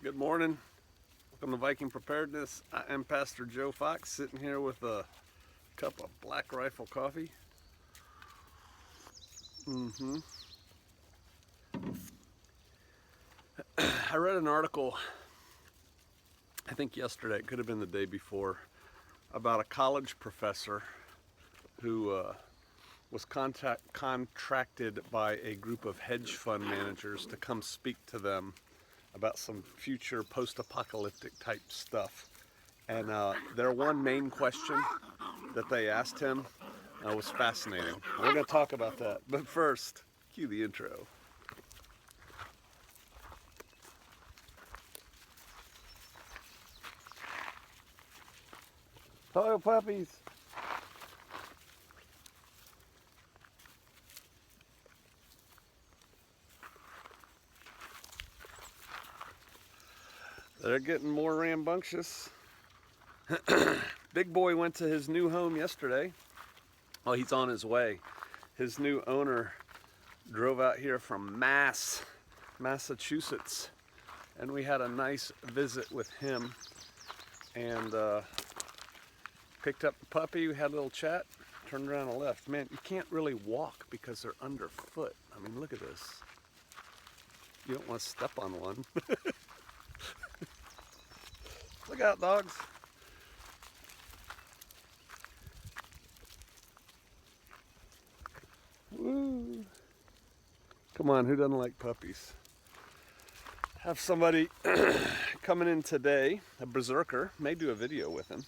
Good morning. Welcome to Viking Preparedness. I am Pastor Joe Fox, sitting here with a cup of Black Rifle coffee. I read an article, I think yesterday, it could have been the day before, about a college professor who was contracted by a group of hedge fund managers to come speak to them about some future post-apocalyptic type stuff. And their one main question that they asked him was fascinating. We're going to talk about that. But first, cue the intro. Hello, puppies. They're getting more rambunctious. Big boy went to his new home yesterday. Well, he's on his way. His new owner drove out here from Massachusetts, and we had a nice visit with him and picked up the puppy. We had a little chat, turned around and left. Man, you can't really walk because they're underfoot. I mean, look at this. You don't want to step on one. Look out, dogs. Woo. Come on, who doesn't like puppies? Have somebody coming in today, a berserker, may do a video with him,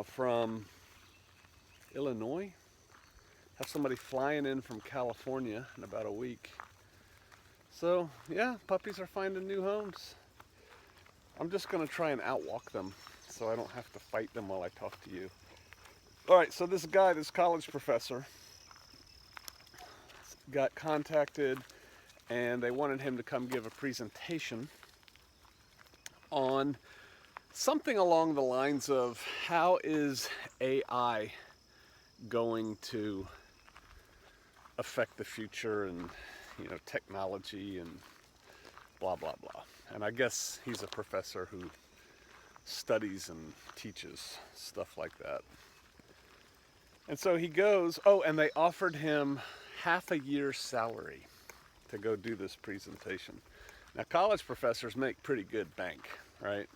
from Illinois. Have somebody flying in from California in about a week. So yeah, puppies are finding new homes. I'm just gonna try and outwalk them so I don't have to fight them while I talk to you. All right, so this guy, this college professor, got contacted and they wanted him to come give a presentation on something along the lines of how is AI going to affect the future and, you know, technology and blah, blah, blah. And I guess he's a professor who studies and teaches stuff like that. And so he goes, oh, and they offered him half a year's salary to go do this presentation. Now, college professors make pretty good bank, right?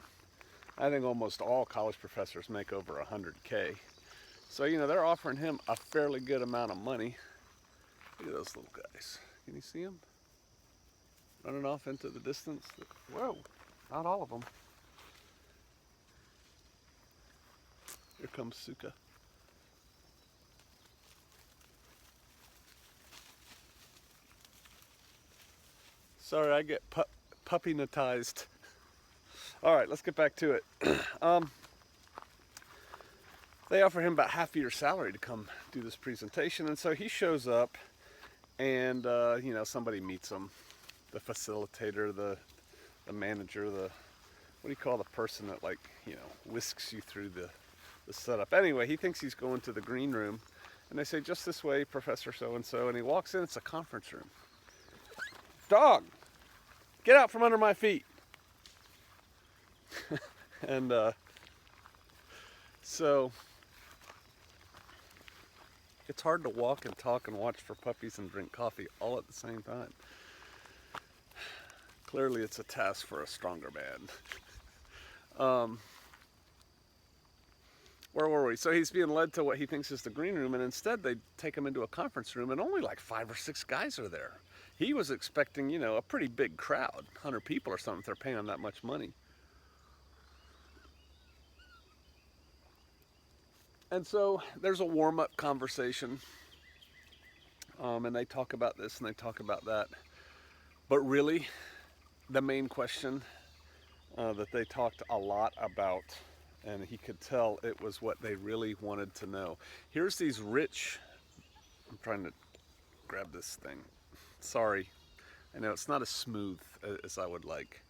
I think almost all college professors make over 100K. So, you know, they're offering him a fairly good amount of money. Look at those little guys. Can you see them? Running off into the distance. Whoa, not all of them. Here comes Suka. Sorry, I get puppy-natized. All right, let's get back to it. They offer him about half a year's salary to come do this presentation, and so he shows up, and you know, somebody meets him. The facilitator, the manager, what do you call the person that, like, you know, whisks you through the setup. Anyway, he thinks he's going to the green room, and they say, just this way, Professor so-and-so, and he walks in, it's a conference room. Dog, get out from under my feet. And so it's hard to walk and talk and watch for puppies and drink coffee all at the same time. Clearly it's a task for a stronger man. Where were we? So he's being led to what he thinks is the green room, and instead they take him into a conference room, and only like 5 or 6 guys are there. He was expecting, you know, a pretty big crowd, 100 people or something, if they're paying him that much money. And so there's a warm-up conversation, and they talk about this and they talk about that. But really, the main question that they talked a lot about, and he could tell it was what they really wanted to know. Here's these rich, I'm trying to grab this thing. Sorry, I know it's not as smooth as I would like.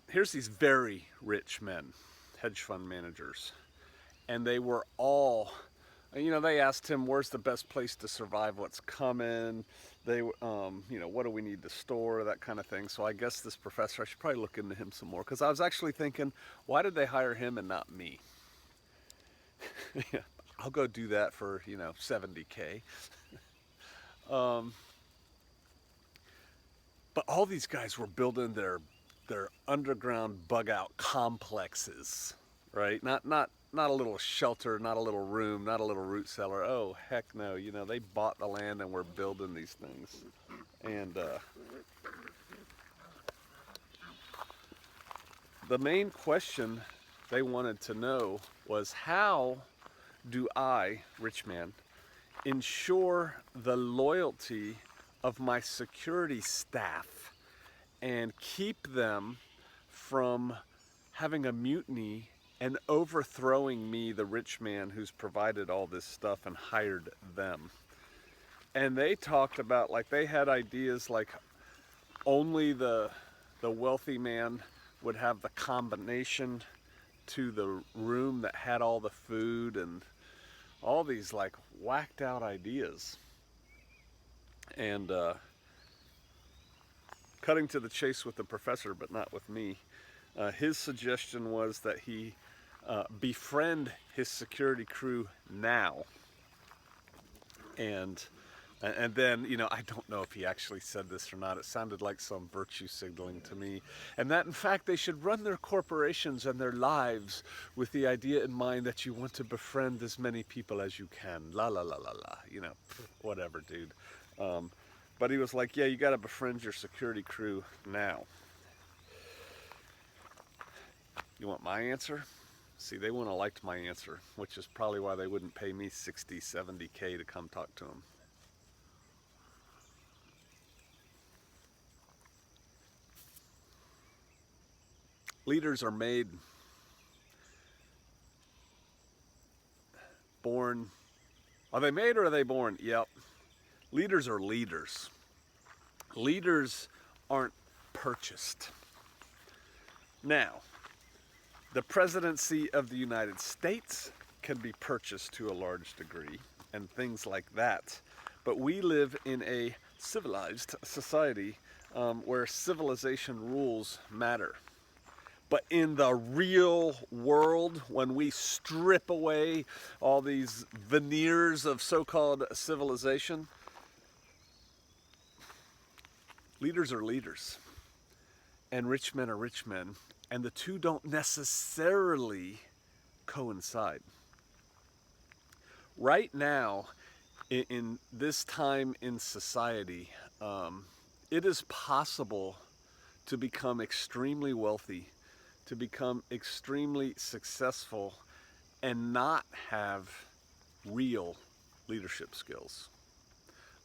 Here's these very rich men, hedge fund managers, and they were all, you know, they asked him, where's the best place to survive what's coming? They, you know, what do we need to store, that kind of thing. So I guess this professor, I should probably look into him some more, because I was actually thinking, why did they hire him and not me? Yeah, I'll go do that for, you know, 70K. Um, but all these guys were building their underground bug out complexes, right? Not a little shelter, not a little room, not a little root cellar. Oh heck no! You know, they bought the land and were building these things. And the main question they wanted to know was, how do I, rich man, ensure the loyalty of my security staff and keep them from having a mutiny and overthrowing me, the rich man who's provided all this stuff and hired them. And they talked about, like, they had ideas like only the wealthy man would have the combination to the room that had all the food, and all these like whacked out ideas. And cutting to the chase with the professor, but not with me, his suggestion was that he befriend his security crew now. And then, you know, I don't know if he actually said this or not. It sounded like some virtue signaling to me. And that, in fact, they should run their corporations and their lives with the idea in mind that you want to befriend as many people as you can. La la la la la. You know, whatever, dude. But he was like, yeah, you got to befriend your security crew now. You want my answer? See, they wouldn't have liked my answer, which is probably why they wouldn't pay me 60, 70K to come talk to them. Leaders are made, born. Are they made or are they born? Yep. Leaders are leaders. Leaders aren't purchased. Now, the presidency of the United States can be purchased to a large degree and things like that. But we live in a civilized society where civilization rules matter. But in the real world, when we strip away all these veneers of so-called civilization, leaders are leaders, and rich men are rich men, and the two don't necessarily coincide. Right now, in this time in society, it is possible to become extremely wealthy, to become extremely successful, and not have real leadership skills.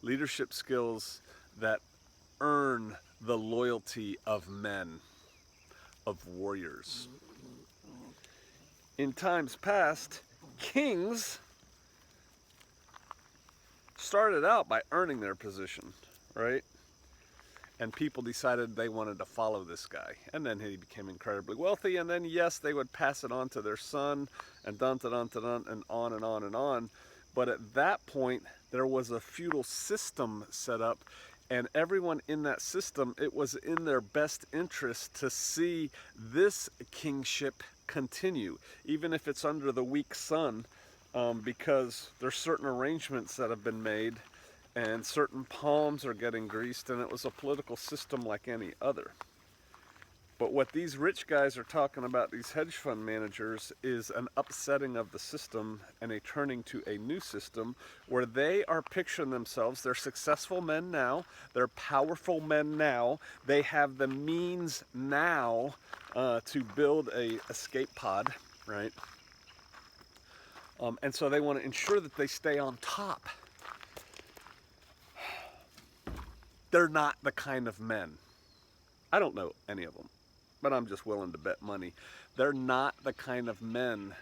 Leadership skills that earn the loyalty of men, of warriors. In times past, kings started out by earning their position, right? And people decided they wanted to follow this guy. And then he became incredibly wealthy, and then yes, they would pass it on to their son, and dun dun dun dun, and on and on and on. But at that point, there was a feudal system set up, and everyone in that system, it was in their best interest to see this kingship continue, even if it's under the weak son, because there's certain arrangements that have been made, and certain palms are getting greased, and it was a political system like any other. But what these rich guys are talking about, these hedge fund managers, is an upsetting of the system and a turning to a new system where they are picturing themselves, they're successful men now, they're powerful men now, they have the means now to build a escape pod, right? And so they want to ensure that they stay on top. They're not the kind of men. I don't know any of them, but I'm just willing to bet money. They're not the kind of men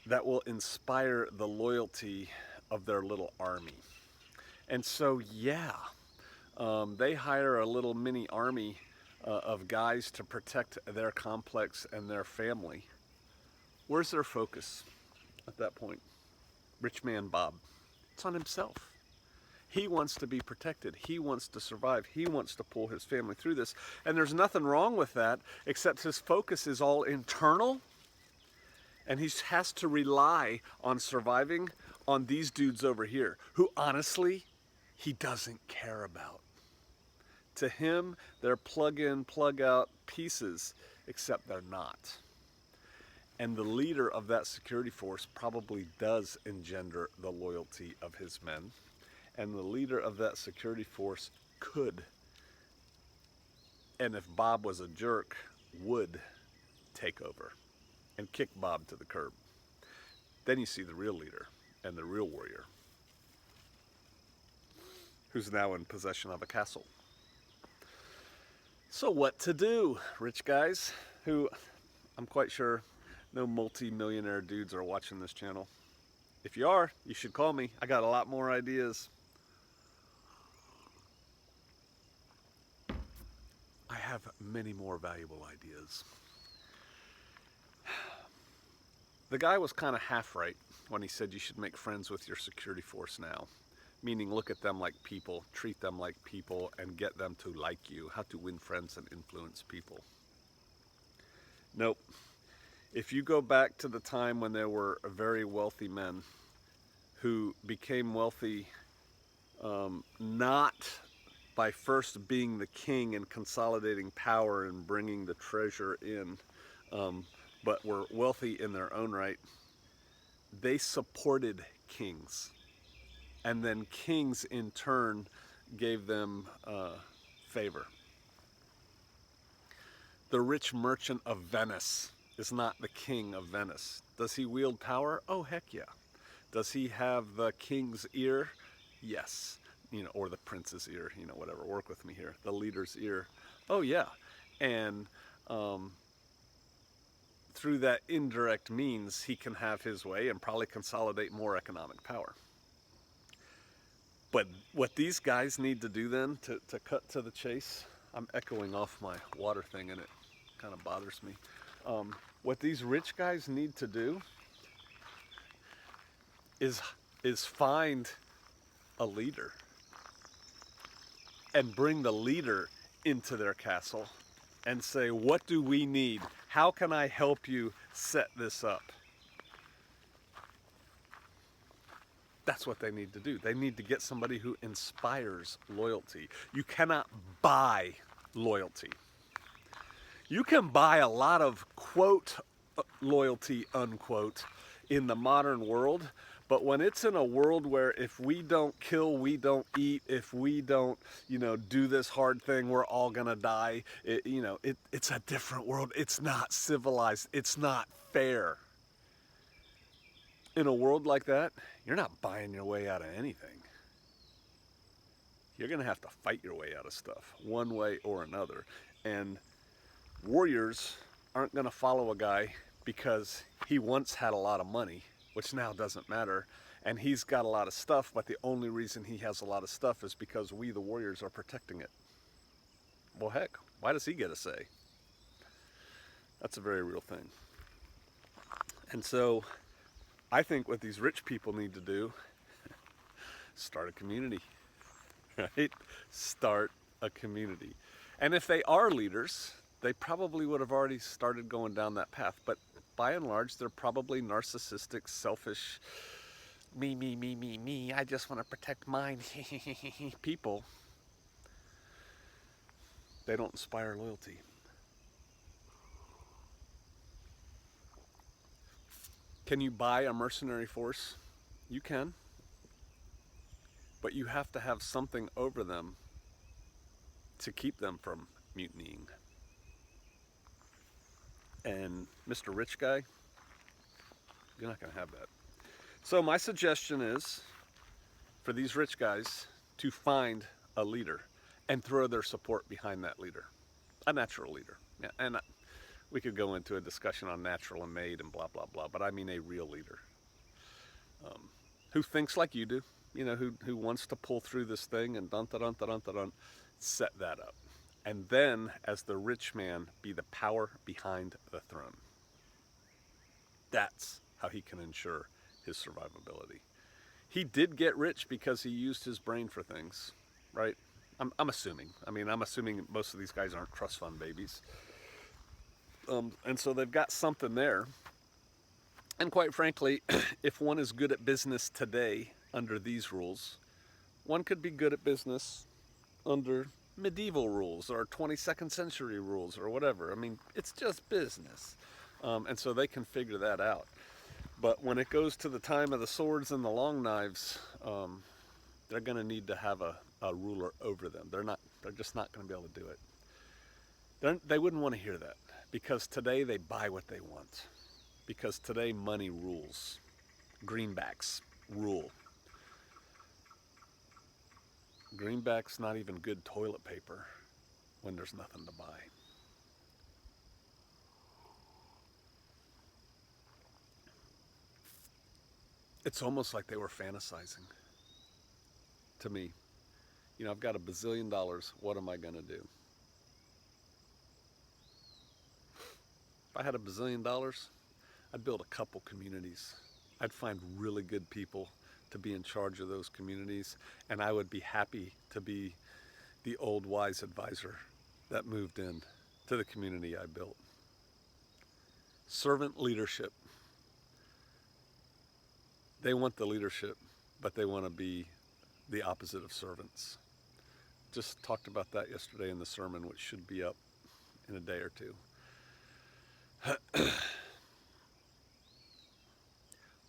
that will inspire the loyalty of their little army. And so, yeah, they hire a little mini army of guys to protect their complex and their family. Where's their focus at that point? Rich man Bob. It's on himself. He wants to be protected. He wants to survive. He wants to pull his family through this. And there's nothing wrong with that, except his focus is all internal, and he has to rely on surviving on these dudes over here, who honestly, he doesn't care about. To him, they're plug in, plug out pieces, except they're not. And the leader of that security force probably does engender the loyalty of his men. And the leader of that security force could, and if Bob was a jerk, would take over and kick Bob to the curb. Then you see the real leader and the real warrior, who's now in possession of a castle. So what to do, rich guys, who I'm quite sure no multi-millionaire dudes are watching this channel. If you are, you should call me. I got a lot more ideas. I have many more valuable ideas. The guy was kind of half right when he said you should make friends with your security force now. Meaning look at them like people, treat them like people, and get them to like you. How to win friends and influence people. Nope. If you go back to the time when there were very wealthy men who became wealthy not by first being the king and consolidating power and bringing the treasure in, but were wealthy in their own right, they supported kings. And then kings in turn gave them favor. The rich merchant of Venice is not the king of Venice. Does he wield power? Oh, heck yeah. Does he have the king's ear? Yes. Or the prince's ear, whatever. Work with me here. The leader's ear. Oh, yeah. And through that indirect means, he can have his way and probably consolidate more economic power. But what these guys need to do then, to cut to the chase, I'm echoing off my water thing and it kind of bothers me. What these rich guys need to do is find a leader and bring the leader into their castle and say, what do we need? How can I help you set this up? That's what they need to do. They need to get somebody who inspires loyalty. You cannot buy loyalty. You can buy a lot of, quote, loyalty, unquote, in the modern world, but when it's in a world where if we don't kill, we don't eat, if we don't, do this hard thing, we're all gonna die, it's a different world. It's not civilized. It's not fair. In a world like that, you're not buying your way out of anything. You're gonna have to fight your way out of stuff, one way or another. And warriors aren't gonna follow a guy because he once had a lot of money, which now doesn't matter, and he's got a lot of stuff, but the only reason he has a lot of stuff is because we, the warriors, are protecting it. Well, heck, why does he get a say? That's a very real thing. And so, I think what these rich people need to do, start a community, right? Start a community. And if they are leaders, they probably would have already started going down that path. But by and large, they're probably narcissistic, selfish, me, I just want to protect mine, people. They don't inspire loyalty. Can you buy a mercenary force? You can. But you have to have something over them to keep them from mutinying. And Mr. Rich Guy, you're not going to have that. So my suggestion is for these rich guys to find a leader and throw their support behind that leader, a natural leader. Yeah, and we could go into a discussion on natural and made and blah, blah, blah, but I mean a real leader who thinks like you do, who wants to pull through this thing and dun-da-dun-da-dun-da-dun, set that up. And then, as the rich man, be the power behind the throne. That's how he can ensure his survivability. He did get rich because he used his brain for things, right? I'm assuming. I mean, I'm assuming most of these guys aren't trust fund babies. And so they've got something there. And quite frankly, if one is good at business today under these rules, one could be good at business under medieval rules or 22nd century rules or whatever. I mean, it's just business. And so they can figure that out. But when it goes to the time of the swords and the long knives, they're going to need to have a ruler over them. They're just not going to be able to do it. They wouldn't want to hear that, because today they buy what they want. Because today money rules. Greenbacks rule. Greenback's not even good toilet paper when there's nothing to buy. It's almost like they were fantasizing to me. You know, I've got $1 bazillion. What am I going to do? If I had $1 bazillion, I'd build a couple communities. I'd find really good people to be in charge of those communities, and I would be happy to be the old wise advisor that moved in to the community I built. Servant leadership. They want the leadership, but they want to be the opposite of servants. Just talked about that yesterday in the sermon, which should be up in a day or two.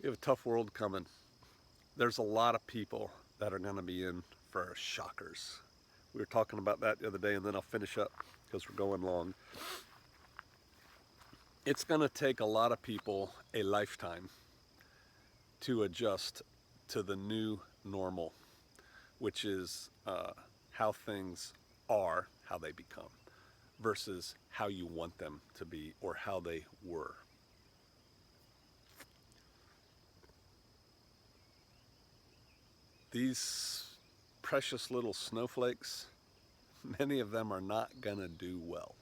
We have a tough world coming. There's a lot of people that are going to be in for shockers. We were talking about that the other day, and then I'll finish up because we're going long. It's going to take a lot of people a lifetime to adjust to the new normal, which is how things are, how they become, versus how you want them to be or how they were. These precious little snowflakes, many of them are not going to do well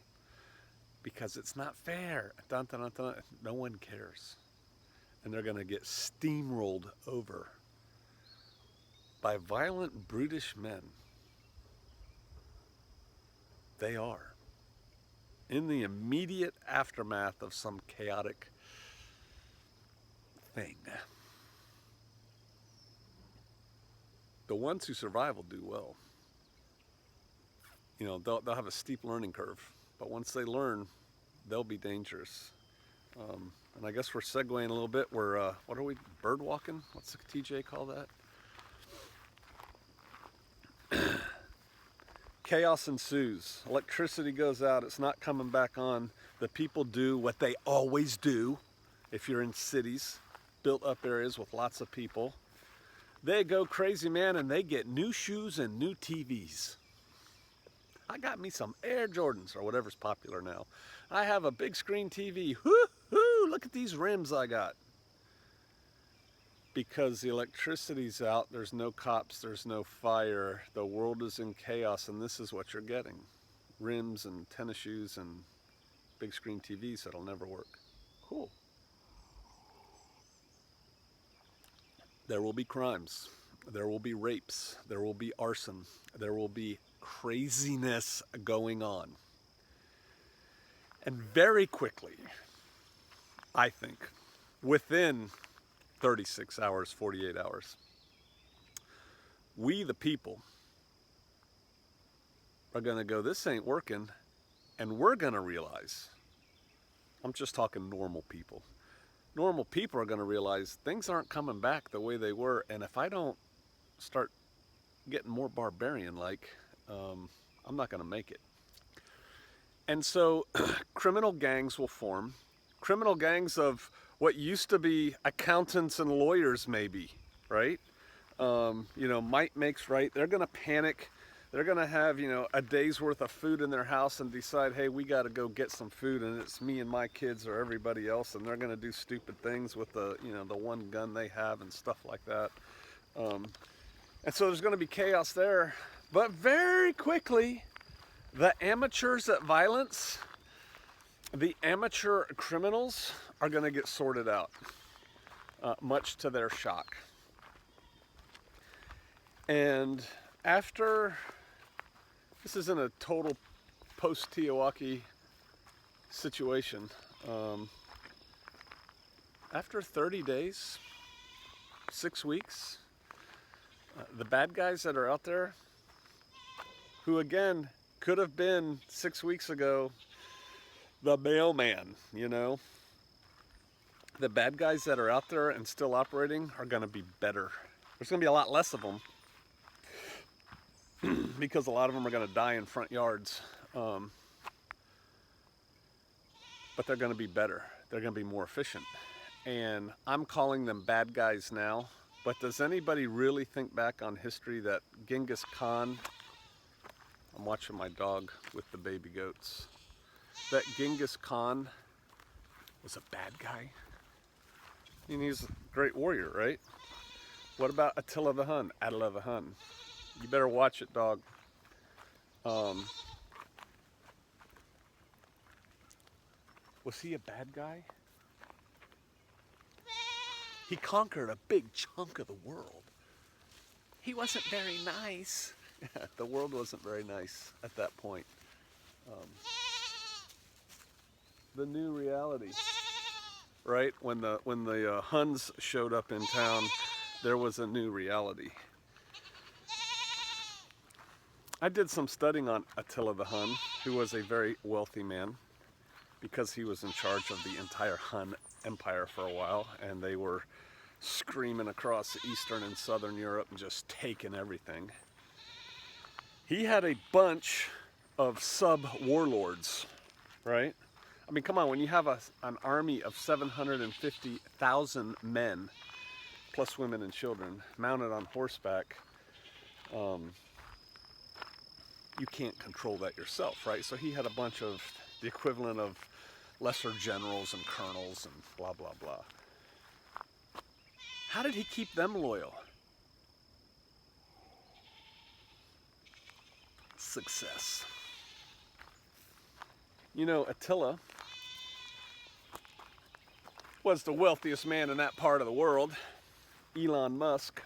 because it's not fair. Dun, dun, dun, dun. No one cares. And they're going to get steamrolled over by violent, brutish men. They are. In the immediate aftermath of some chaotic thing. The ones who survive will do well. You know, they'll have a steep learning curve, but once they learn, they'll be dangerous. And I guess we're segueing a little bit. We're, what are we, bird walking? What's the TJ call that? Chaos ensues. Electricity goes out. It's not coming back on. The people do what they always do. If you're in cities, built up areas with lots of people, they go crazy, man, and they get new shoes and new TVs. I got me some Air Jordans or whatever's popular now. I have a big screen TV. Woo-hoo, look at these rims I got. Because the electricity's out, there's no cops, there's no fire, the world is in chaos, and this is what you're getting. Rims and tennis shoes and big screen TVs that'll never work. Cool. There will be crimes, there will be rapes, there will be arson, there will be craziness going on. And very quickly, I think, within 36 hours, 48 hours, we the people are going to go, this ain't working, and we're going to realize, I'm just talking normal people. Normal people are going to realize things aren't coming back the way they were, and if I don't start getting more barbarian-like, I'm not going to make it. And so criminal gangs will form, criminal gangs of what used to be accountants and lawyers maybe, right? You know, might makes right. They're going to panic. They're going to have, you know, a day's worth of food in their house and decide, hey, we got to go get some food, and it's me and my kids or everybody else, and they're going to do stupid things with the, you know, the one gun they have and stuff like that. And so there's going to be chaos there. But very quickly, the amateurs at violence, the amateur criminals are going to get sorted out, much to their shock. And after, this is in a total post-Teotihuacan situation. After 30 days, 6 weeks, the bad guys that are out there, who again could have been 6 weeks ago the mailman, you know, the bad guys that are out there and still operating are going to be better. There's going to be a lot less of them because a lot of them are going to die in front yards. But they're going to be better. They're going to be more efficient. And I'm calling them bad guys now. But does anybody really think back on history that Genghis Khan, I'm watching my dog with the baby goats, that Genghis Khan was a bad guy? I mean, he's a great warrior, right? What about Attila the Hun? Attila the Hun. You better watch it, dog. Was he a bad guy? He conquered a big chunk of the world. He wasn't very nice. The world wasn't very nice at that point. The new reality, right? When the Huns showed up in town, there was a new reality. I did some studying on Attila the Hun, who was a very wealthy man, because he was in charge of the entire Hun Empire for a while, and they were screaming across Eastern and Southern Europe and just taking everything. He had a bunch of sub-warlords, right? I mean, come on, when you have an army of 750,000 men, plus women and children, mounted on horseback, you can't control that yourself, right? So he had a bunch of the equivalent of lesser generals and colonels and blah, blah, blah. How did he keep them loyal? Success. You know, Attila was the wealthiest man in that part of the world. Elon Musk.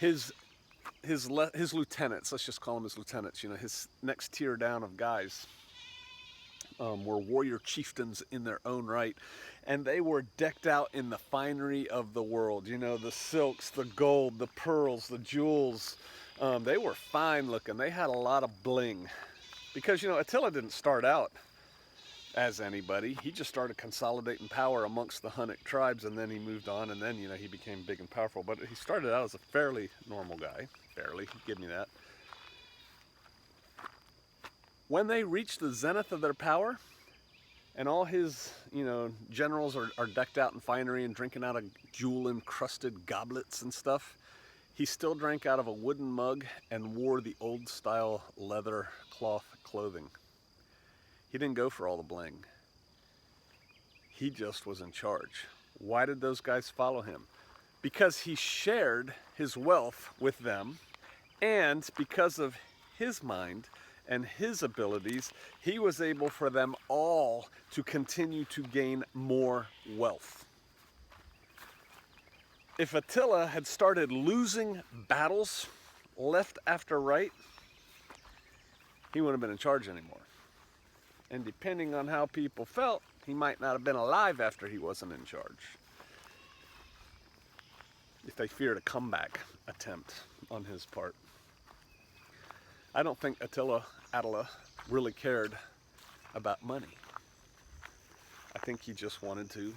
His lieutenants, let's just call them his lieutenants, you know, his next tier down of guys, were warrior chieftains in their own right, and they were decked out in the finery of the world, you know, the silks, the gold, the pearls, the jewels. They were fine looking. They had a lot of bling, because, you know, Attila didn't start out as anybody. He just started consolidating power amongst the Hunnic tribes, and then he moved on, and then, you know, he became big and powerful. But he started out as a fairly normal guy. Fairly, give me that. When they reached the zenith of their power, and all his, you know, generals are decked out in finery and drinking out of jewel-encrusted goblets and stuff, he still drank out of a wooden mug and wore the old-style leather cloth clothing. He didn't go for all the bling. He just was in charge. Why did those guys follow him? Because he shared his wealth with them, and because of his mind and his abilities, he was able for them all to continue to gain more wealth. If Attila had started losing battles left after right, he wouldn't have been in charge anymore. And depending on how people felt, he might not have been alive after he wasn't in charge, if they feared a comeback attempt on his part. I don't think Attila really cared about money. I think he just wanted to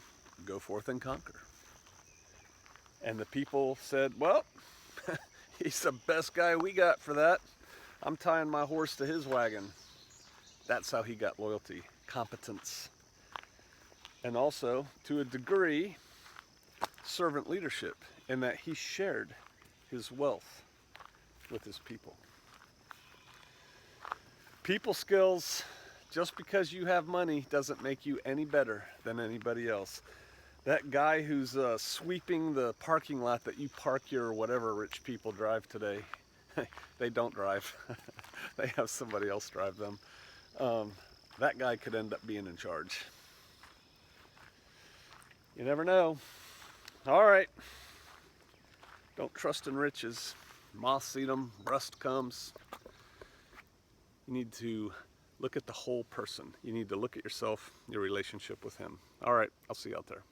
go forth and conquer. And the people said, well, he's the best guy we got for that. I'm tying my horse to his wagon. That's how he got loyalty, competence, and also, to a degree, servant leadership, in that he shared his wealth with his people. People skills, just because you have money doesn't make you any better than anybody else. That guy who's sweeping the parking lot that you park your whatever rich people drive today, they don't drive. They have somebody else drive them. That guy could end up being in charge. You never know. All right. Don't trust in riches. Moths eat them, rust comes. You need to look at the whole person. You need to look at yourself, your relationship with him. All right, I'll see you out there.